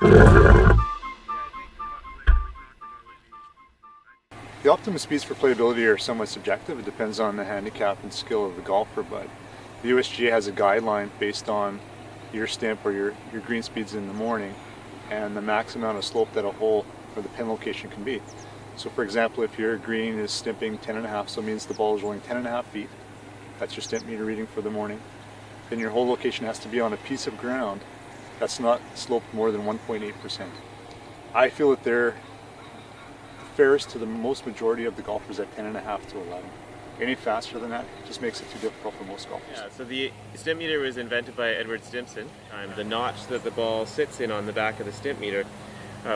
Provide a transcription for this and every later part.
The optimum speeds for playability are somewhat subjective. It depends on the handicap and skill of the golfer, but the USGA has a guideline based on your stimp or your green speeds in the morning and the max amount of slope that a hole or the pin location can be. So for example, if your green is stimping 10.5, so it means the ball is rolling 10.5 feet, that's your stimp meter reading for the morning, then your hole location has to be on a piece of ground that's not sloped more than 1.8%. I feel that they're fairest to the most majority of the golfers at 10.5 to 11. Any faster than that just makes it too difficult for most golfers. Yeah, so the stimp meter was invented by Edward Stimpson. The notch that the ball sits in on the back of the stimp meter,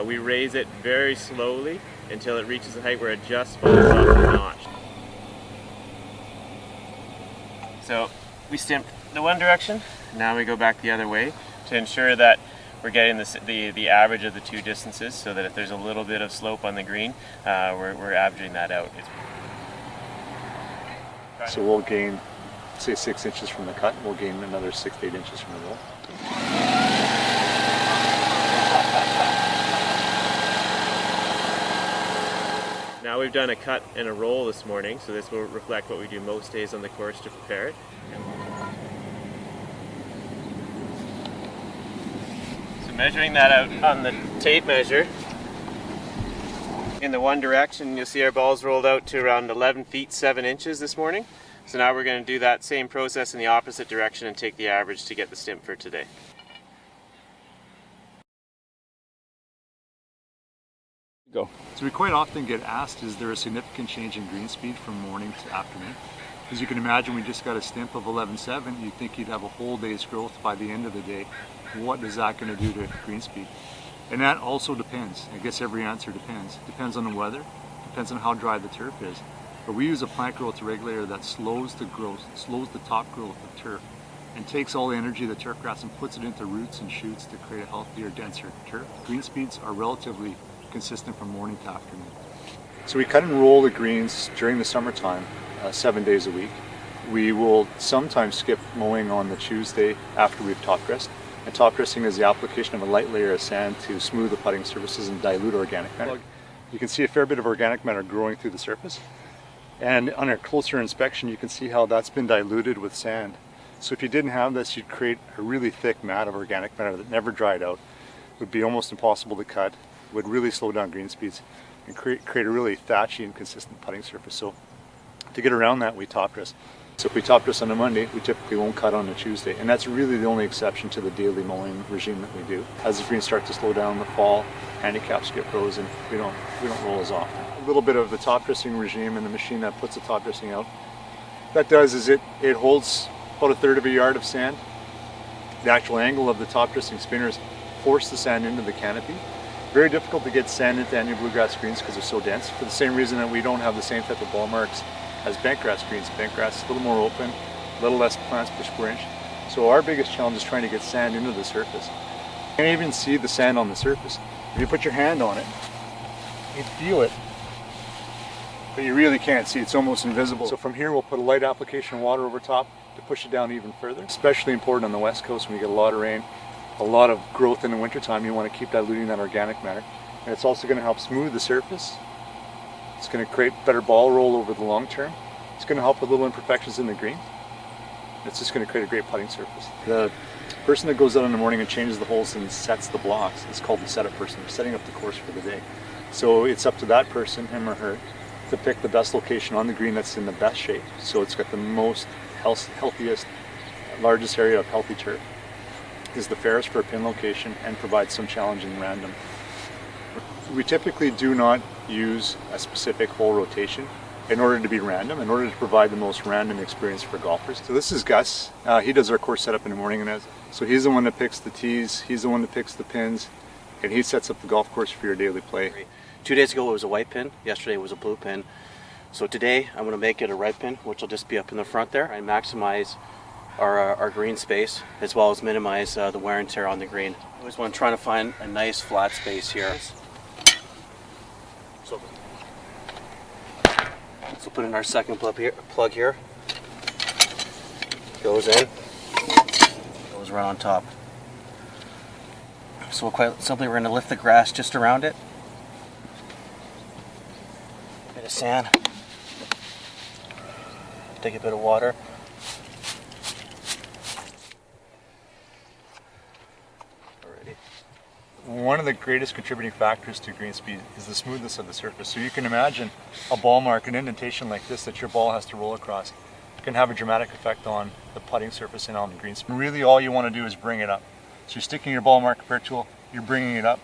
we raise it very slowly until it reaches a height where it just falls off the notch. So we stimp the one direction, now we go back the other way to ensure that we're getting the average of the two distances, so that if there's a little bit of slope on the green, we're averaging that out. So we'll gain, say, 6 inches from the cut, and we'll gain another 6 to 8 inches from the roll. Now we've done a cut and a roll this morning, so this will reflect what we do most days on the course to prepare it. So measuring that out on the tape measure, in the one direction, you'll see our balls rolled out to around 11 feet 7 inches this morning. So now we're going to do that same process in the opposite direction and take the average to get the stimp for today. Go. So we quite often get asked, is there a significant change in green speed from morning to afternoon? As you can imagine, we just got a stimp of 11.7. You'd think you'd have a whole day's growth by the end of the day. What is that going to do to green speed? And that also depends. I guess every answer depends. Depends on the weather, depends on how dry the turf is. But we use a plant growth regulator that slows the growth, slows the top growth of turf, and takes all the energy of the turf grass and puts it into roots and shoots to create a healthier, denser turf. Green speeds are relatively consistent from morning to afternoon. So we cut and roll the greens during the summertime, 7 days a week. We will sometimes skip mowing on the Tuesday after we've top dressed. And top dressing is the application of a light layer of sand to smooth the putting surfaces and dilute organic matter. You can see a fair bit of organic matter growing through the surface. And on a closer inspection, you can see how that's been diluted with sand. So if you didn't have this, you'd create a really thick mat of organic matter that never dried out. It would be almost impossible to cut, would really slow down green speeds, and create a really thatchy and consistent putting surface. So to get around that, we top dress. So if we top dress on a Monday, we typically won't cut on a Tuesday. And that's really the only exception to the daily mowing regime that we do. As the greens start to slow down in the fall, handicaps get frozen, we don't roll as often. A little bit of the top dressing regime and the machine that puts the top dressing out, that does is it holds about 1/3 of a yard of sand. The actual angle of the top dressing spinners force the sand into the canopy. Very difficult to get sand into any bluegrass greens because they're so dense, for the same reason that we don't have the same type of ball marks as bentgrass greens. Bentgrass is a little more open, a little less plants per square inch. So our biggest challenge is trying to get sand into the surface. You can even see the sand on the surface. If you put your hand on it, you feel it, but you really can't see it. It's almost invisible. So from here we'll put a light application of water over top to push it down even further. Especially important on the west coast when we get a lot of rain, a lot of growth in the wintertime. You want to keep diluting that organic matter. And it's also going to help smooth the surface. It's going to create better ball roll over the long term. It's going to help with little imperfections in the green. It's just going to create a great putting surface. The person that goes out in the morning and changes the holes and sets the blocks is called the setup person. They're setting up the course for the day. So it's up to that person, him or her, to pick the best location on the green that's in the best shape. So it's got the most healthiest, largest area of healthy turf, is the fairest for a pin location, and provides some challenge in random. We typically do not use a specific hole rotation in order to be random, in order to provide the most random experience for golfers. So this is Gus. He does our course setup in the morning, and so he's the one that picks the tees, he's the one that picks the pins, and he sets up the golf course for your daily play. 2 days ago it was a white pin, yesterday it was a blue pin. So today I'm going to make it a red pin, which will just be up in the front there, and maximize our green space, as well as minimize the wear and tear on the green. I always want to try to find a nice flat space here. So put in our second plug here. Goes in, goes right on top. So quite simply, we're going to lift the grass just around it. Bit of sand. Take a bit of water. Alrighty. One of the greatest contributing factors to green speed is the smoothness of the surface. So you can imagine a ball mark, an indentation like this that your ball has to roll across, can have a dramatic effect on the putting surface and on the green speed. Really all you want to do is bring it up. So you're sticking your ball mark repair tool, you're bringing it up,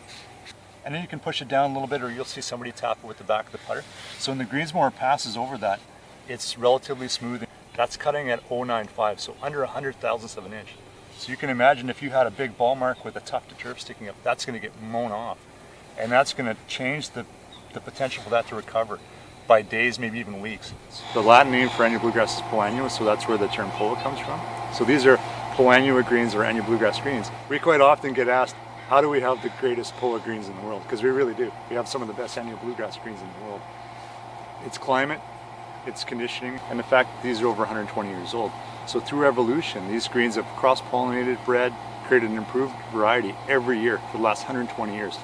and then you can push it down a little bit, or you'll see somebody tap it with the back of the putter. So when the greensmower passes over that, it's relatively smooth. That's cutting at 0.95, so under 100,000ths of an inch. So you can imagine if you had a big ball mark with a tuft of turf sticking up, that's going to get mown off. And that's going to change the potential for that to recover by days, maybe even weeks. The Latin name for annual bluegrass is poanua, so that's where the term poa comes from. So these are poanua greens or annual bluegrass greens. We quite often get asked, how do we have the greatest poa greens in the world? Because we really do. We have some of the best annual bluegrass greens in the world. It's climate, it's conditioning, and the fact that these are over 120 years old. So through evolution, these greens have cross-pollinated, bred, created an improved variety every year for the last 120 years.